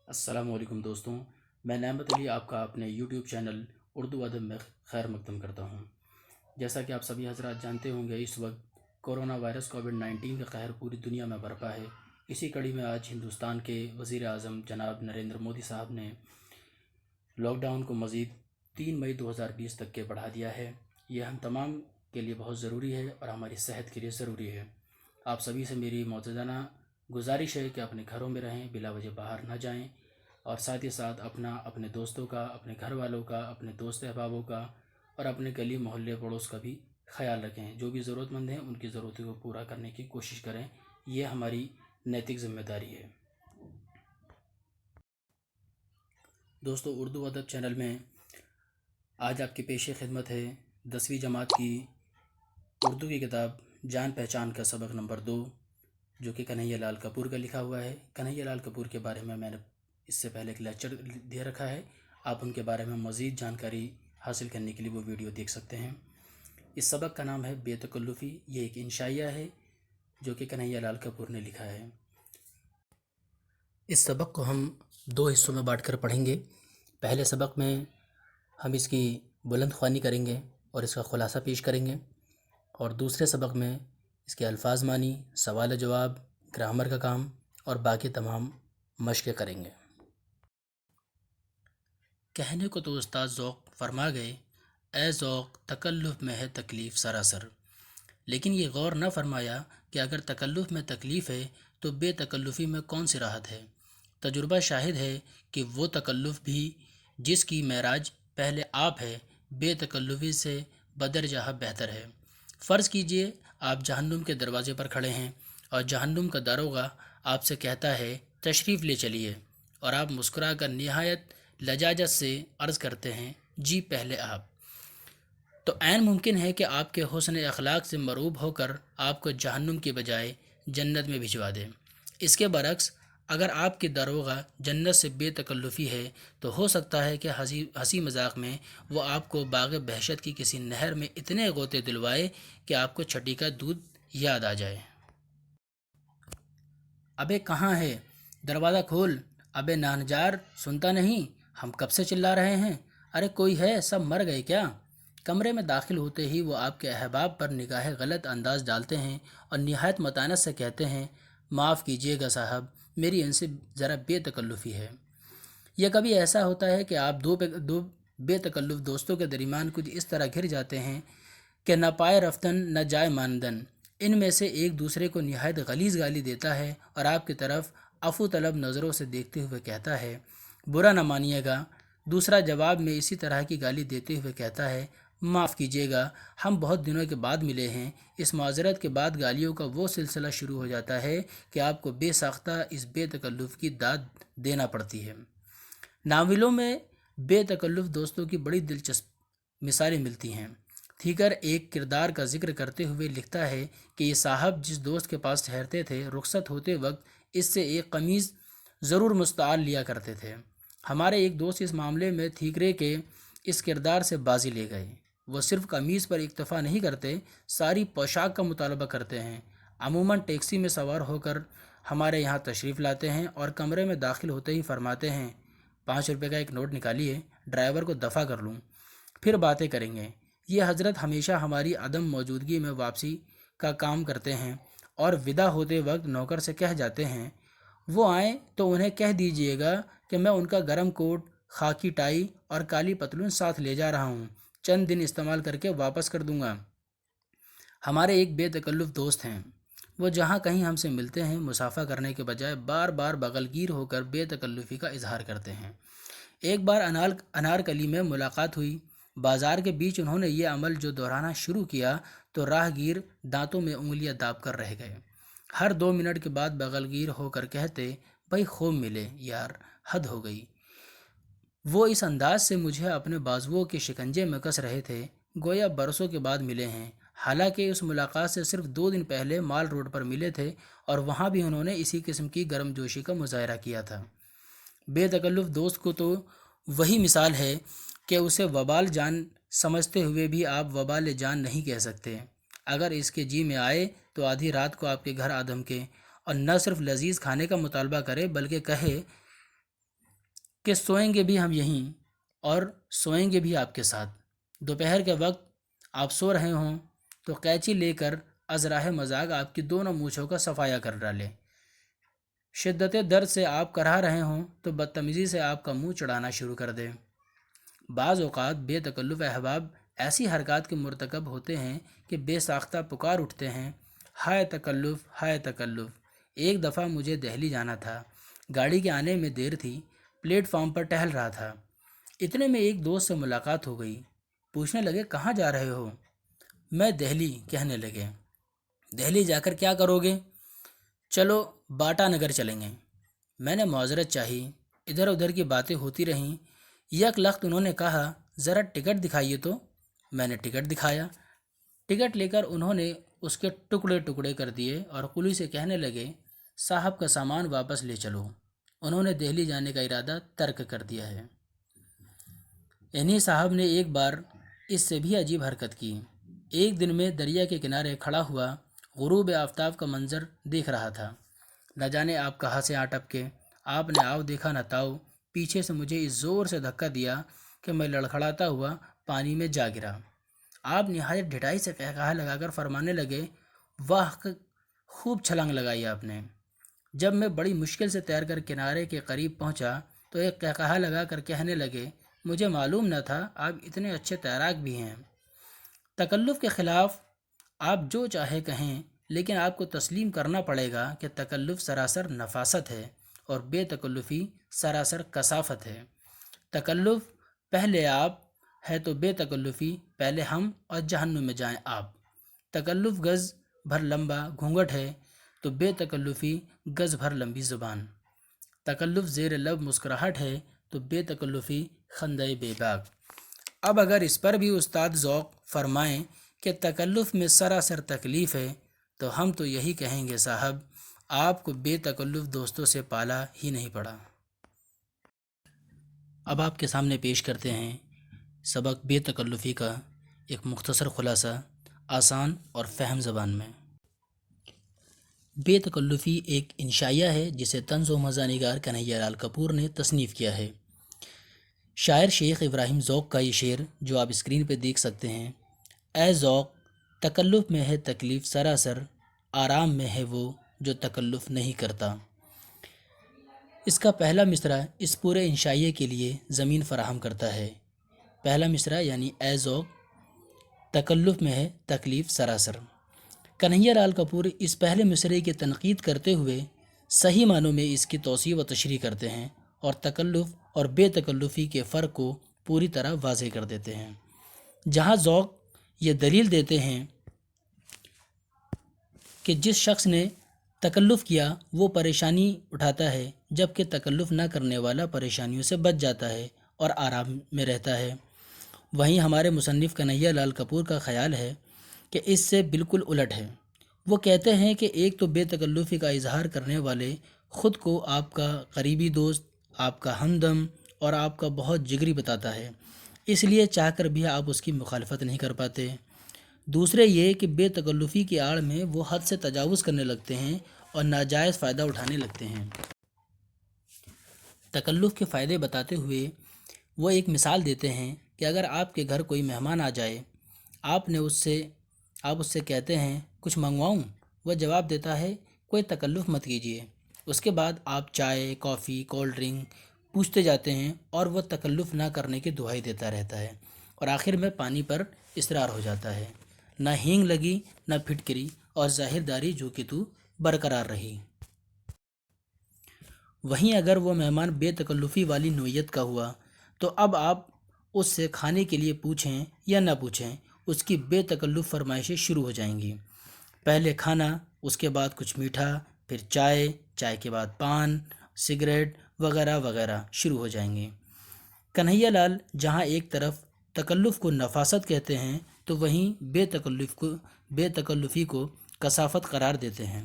السلام علیکم دوستوں، میں نعمت علی آپ کا اپنے یوٹیوب چینل اردو ادب میں خیر مقدم کرتا ہوں۔ جیسا کہ آپ سبھی حضرات جانتے ہوں گے، اس وقت کرونا وائرس کووڈ-19 کا قہر پوری دنیا میں برپا ہے۔ اسی کڑی میں آج ہندوستان کے وزیر اعظم جناب نریندر مودی صاحب نے لاک ڈاؤن کو مزید 3 مئی 2020 تک کے بڑھا دیا ہے۔ یہ ہم تمام کے لیے بہت ضروری ہے اور ہماری صحت کے لیے ضروری ہے۔ آپ سبھی سے میری معتزانہ گزارش ہے کہ اپنے گھروں میں رہیں، بلا وجہ باہر نہ جائیں، اور ساتھ ہی ساتھ اپنے دوستوں کا، اپنے گھر والوں کا، اپنے دوست احبابوں کا اور اپنے گلی محلے پڑوس کا بھی خیال رکھیں۔ جو بھی ضرورت مند ہیں ان کی ضرورتوں کو پورا کرنے کی کوشش کریں، یہ ہماری نیتک ذمہ داری ہے۔ دوستو، اردو ادب چینل میں آج آپ کی پیش خدمت ہے 10ویں جماعت کی اردو کی کتاب جان پہچان کا سبق نمبر 2، جو کہ کنہیا لال کپور کا لکھا ہوا ہے۔ کنہیا لال کپور کے بارے میں نے اس سے پہلے ایک لیکچر دے رکھا ہے، آپ ان کے بارے میں مزید جانکاری حاصل کرنے کے لیے وہ ویڈیو دیکھ سکتے ہیں۔ اس سبق کا نام ہے بے تکلفی۔ یہ ایک انشائیہ ہے جو کہ کنہیا لال کپور نے لکھا ہے۔ اس سبق کو ہم 2 حصوں میں بانٹ کر پڑھیں گے۔ پہلے سبق میں ہم اس کی بلند خوانی کریں گے اور اس کا خلاصہ پیش کریں گے، اور دوسرے سبق میں اس کے الفاظ معنی، سوال جواب، گرامر کا کام اور باقی تمام مشقیں کریں گے۔ کہنے کو تو استاد ذوق فرما گئے، اے ذوق تکلف میں ہے تکلیف سراسر، لیکن یہ غور نہ فرمایا کہ اگر تکلف میں تکلیف ہے تو بے تکلفی میں کون سی راحت ہے۔ تجربہ شاہد ہے کہ وہ تکلف بھی جس کی معراج پہلے آپ ہے، بے تکلفی سے بدرجہ بہتر ہے۔ فرض کیجئے آپ جہنم کے دروازے پر کھڑے ہیں اور جہنم کا داروغہ آپ سے کہتا ہے تشریف لے چلیے، اور آپ مسکرا کر نہایت لجاجت سے عرض کرتے ہیں جی پہلے آپ، تو عین ممکن ہے کہ آپ کے حسن اخلاق سے مرعوب ہو کر آپ کو جہنم کی بجائے جنت میں بھجوا دے۔ اس کے برعکس اگر آپ کی داروغہ جنت سے بے تکلفی ہے تو ہو سکتا ہے کہ ہنسی مذاق میں وہ آپ کو باغ بہشت کی کسی نہر میں اتنے غوطے دلوائے کہ آپ کو چھٹی کا دودھ یاد آ جائے۔ ابے کہاں ہے؟ دروازہ کھول! ابے نانجار سنتا نہیں؟ ہم کب سے چلا رہے ہیں، ارے کوئی ہے، سب مر گئے کیا؟ کمرے میں داخل ہوتے ہی وہ آپ کے احباب پر نگاہ غلط انداز ڈالتے ہیں اور نہایت متانت سے کہتے ہیں معاف کیجیے گا صاحب، میری ان سے ذرا بے تکلفی ہے۔ یہ کبھی ایسا ہوتا ہے کہ آپ دو بے تکلف دوستوں کے درمیان کچھ اس طرح گھر جاتے ہیں کہ نہ پائے رفتن نہ جائے ماندن۔ ان میں سے ایک دوسرے کو نہایت غلیظ گالی دیتا ہے اور آپ کی طرف عفو طلب نظروں سے دیکھتے ہوئے کہتا ہے برا نہ مانیے گا۔ دوسرا جواب میں اسی طرح کی گالی دیتے ہوئے کہتا ہے معاف کیجیے گا، ہم بہت دنوں کے بعد ملے ہیں۔ اس معذرت کے بعد گالیوں کا وہ سلسلہ شروع ہو جاتا ہے کہ آپ کو بے ساختہ اس بے تکلف کی داد دینا پڑتی ہے۔ ناولوں میں بے تکلف دوستوں کی بڑی دلچسپ مثالیں ملتی ہیں۔ تھیکر ایک کردار کا ذکر کرتے ہوئے لکھتا ہے کہ یہ صاحب جس دوست کے پاس ٹھہرتے تھے، رخصت ہوتے وقت اس سے ایک قمیض ضرور مستعار لیا کرتے تھے۔ ہمارے ایک دوست اس معاملے میں تھیکرے کے اس کردار سے بازی لے گئے۔ وہ صرف قمیض پر اکتفا نہیں کرتے، ساری پوشاک کا مطالبہ کرتے ہیں۔ عموماً ٹیکسی میں سوار ہو کر ہمارے یہاں تشریف لاتے ہیں اور کمرے میں داخل ہوتے ہی فرماتے ہیں 5 روپے کا ایک نوٹ نکالیے، ڈرائیور کو دفع کر لوں، پھر باتیں کریں گے۔ یہ حضرت ہمیشہ ہماری عدم موجودگی میں واپسی کا کام کرتے ہیں اور ودا ہوتے وقت نوکر سے کہہ جاتے ہیں وہ آئیں تو انہیں کہہ دیجئے گا کہ میں ان کا گرم کوٹ، خاکی ٹائی اور کالی پتلون ساتھ لے جا رہا ہوں، چند دن استعمال کر کے واپس کر دوں گا۔ ہمارے ایک بے تکلف دوست ہیں، وہ جہاں کہیں ہم سے ملتے ہیں مصافحہ کرنے کے بجائے بار بار بغلگیر ہو کر بے تکلفی کا اظہار کرتے ہیں۔ ایک بار انارکلی میں ملاقات ہوئی۔ بازار کے بیچ انہوں نے یہ عمل جو دہرانا شروع کیا تو راہ گیر دانتوں میں انگلیاں داب کر رہ گئے۔ ہر 2 منٹ کے بعد بغلگیر ہو کر کہتے بھائی خوب ملے یار، حد ہو گئی۔ وہ اس انداز سے مجھے اپنے بازوؤں کے شکنجے میں کس رہے تھے گویا برسوں کے بعد ملے ہیں، حالانکہ اس ملاقات سے صرف 2 دن پہلے مال روڈ پر ملے تھے اور وہاں بھی انہوں نے اسی قسم کی گرم جوشی کا مظاہرہ کیا تھا۔ بے تکلف دوست کو تو وہی مثال ہے کہ اسے وبال جان سمجھتے ہوئے بھی آپ وبال جان نہیں کہہ سکتے۔ اگر اس کے جی میں آئے تو آدھی رات کو آپ کے گھر آ دھمکے اور نہ صرف لذیذ کھانے کا مطالبہ کرے بلکہ کہے کہ سوئیں گے بھی ہم یہیں اور سوئیں گے بھی آپ کے ساتھ۔ دوپہر کے وقت آپ سو رہے ہوں تو قینچی لے کر از راہ مذاق آپ کی دونوں مونچھوں کا صفایا کر ڈالے۔ شدت درد سے آپ کرا رہے ہوں تو بدتمیزی سے آپ کا منہ چڑھانا شروع کر دے۔ بعض اوقات بے تکلف احباب ایسی حرکات کے مرتکب ہوتے ہیں کہ بے ساختہ پکار اٹھتے ہیں، ہائے تکلف، ہائے تکلف۔ ایک دفعہ مجھے دہلی جانا تھا، گاڑی کے آنے میں دیر تھی، پلیٹ فارم پر ٹہل رہا تھا، اتنے میں ایک دوست سے ملاقات ہو گئی۔ پوچھنے لگے کہاں جا رہے ہو؟ میں دہلی کہنے لگے۔ دہلی جا کر کیا کرو گے؟ چلو باٹا نگر چلیں گے۔ میں نے معذرت چاہی، ادھر ادھر کی باتیں ہوتی رہیں۔ یک لخت انہوں نے کہا ذرا ٹکٹ دکھائیے تو۔ میں نے ٹکٹ دکھایا۔ ٹکٹ لے کر انہوں نے اس کے ٹکڑے ٹکڑے کر دیے اور قلی سے کہنے لگے صاحب کا سامان واپس لے چلو، انہوں نے دہلی جانے کا ارادہ ترک کر دیا ہے۔ انہی صاحب نے ایک بار اس سے بھی عجیب حرکت کی۔ ایک دن میں دریا کے کنارے کھڑا ہوا غروب آفتاب کا منظر دیکھ رہا تھا۔ نہ جانے آپ کہاں سے آ ٹپکے، آپ نے آؤ دیکھا نہ تاؤ، پیچھے سے مجھے اس زور سے دھکا دیا کہ میں لڑکھڑاتا ہوا پانی میں جا گرا۔ آپ نہایت ڈھٹائی سے قہقہہ لگا کر فرمانے لگے واہ خوب چھلانگ لگائی آپ نے۔ جب میں بڑی مشکل سے تیر کر کنارے کے قریب پہنچا تو ایک قہقہہ لگا کر کہنے لگے مجھے معلوم نہ تھا آپ اتنے اچھے تیراک بھی ہیں۔ تکلف کے خلاف آپ جو چاہے کہیں، لیکن آپ کو تسلیم کرنا پڑے گا کہ تکلف سراسر نفاست ہے اور بے تکلفی سراسر کثافت ہے۔ تکلف پہلے آپ ہے تو بے تکلفی پہلے ہم اور جہنم میں جائیں آپ۔ تکلف گز بھر لمبا گھونگھٹ ہے تو بے تکلفی گز بھر لمبی زبان۔ تکلف زیر لب مسکراہٹ ہے تو بے تکلفی خندۂ بے باک۔ اب اگر اس پر بھی استاد ذوق فرمائیں کہ تکلف میں سراسر تکلیف ہے تو ہم تو یہی کہیں گے صاحب آپ کو بے تکلف دوستوں سے پالا ہی نہیں پڑا۔ اب آپ کے سامنے پیش کرتے ہیں سبق بے تکلفی کا ایک مختصر خلاصہ آسان اور فہم زبان میں۔ بے تکلفی ایک انشائیہ ہے جسے طنز و مزاح نگار کنہیا لال کپور نے تصنیف کیا ہے۔ شاعر شیخ ابراہیم ذوق کا یہ شعر جو آپ اسکرین پہ دیکھ سکتے ہیں، اے ذوق تکلف میں ہے تکلیف سراسر، آرام میں ہے وہ جو تکلف نہیں کرتا۔ اس کا پہلا مصرع اس پورے انشائیے کے لیے زمین فراہم کرتا ہے۔ پہلا مصرع یعنی اے ذوق تکلف میں ہے تکلیف سراسر۔ کنہیا لال کپور اس پہلے مصرعے کی تنقید کرتے ہوئے صحیح معنوں میں اس کی توسیع و تشریح کرتے ہیں اور تکلف اور بے تکلفی کے فرق کو پوری طرح واضح کر دیتے ہیں۔ جہاں ذوق یہ دلیل دیتے ہیں کہ جس شخص نے تکلف کیا وہ پریشانی اٹھاتا ہے، جبکہ تکلف نہ کرنے والا پریشانیوں سے بچ جاتا ہے اور آرام میں رہتا ہے، وہیں ہمارے مصنف کنہیا لال کپور کا خیال ہے کہ اس سے بالکل الٹ ہے۔ وہ کہتے ہیں کہ ایک تو بے تکلفی کا اظہار کرنے والے خود کو آپ کا قریبی دوست، آپ کا ہمدم اور آپ کا بہت جگری بتاتا ہے، اس لیے چاہ کر بھی آپ اس کی مخالفت نہیں کر پاتے۔ دوسرے یہ کہ بے تکلفی کی آڑ میں وہ حد سے تجاوز کرنے لگتے ہیں اور ناجائز فائدہ اٹھانے لگتے ہیں۔ تکلف کے فائدے بتاتے ہوئے وہ ایک مثال دیتے ہیں کہ اگر آپ کے گھر کوئی مہمان آ جائے، آپ اس سے کہتے ہیں کچھ منگواؤں، وہ جواب دیتا ہے کوئی تکلف مت کیجیے۔ اس کے بعد آپ چائے، کافی، کولڈ ڈرنک پوچھتے جاتے ہیں اور وہ تکلف نہ کرنے کی دہائی دیتا رہتا ہے اور آخر میں پانی پر اصرار ہو جاتا ہے۔ نہ ہینگ لگی نہ پھٹکری اور ظاہر داری جو کہ تو برقرار رہی۔ وہیں اگر وہ مہمان بے تکلفی والی نوعیت کا ہوا تو اب آپ اس سے کھانے کے لیے پوچھیں یا نہ پوچھیں، اس کی بے تکلف فرمائشیں شروع ہو جائیں گی۔ پہلے کھانا، اس کے بعد کچھ میٹھا، پھر چائے، چائے کے بعد پان، سگریٹ وغیرہ وغیرہ شروع ہو جائیں گے۔ کنہیا لال جہاں ایک طرف تکلف کو نفاست کہتے ہیں تو وہیں بے تکلفی کو کثافت قرار دیتے ہیں۔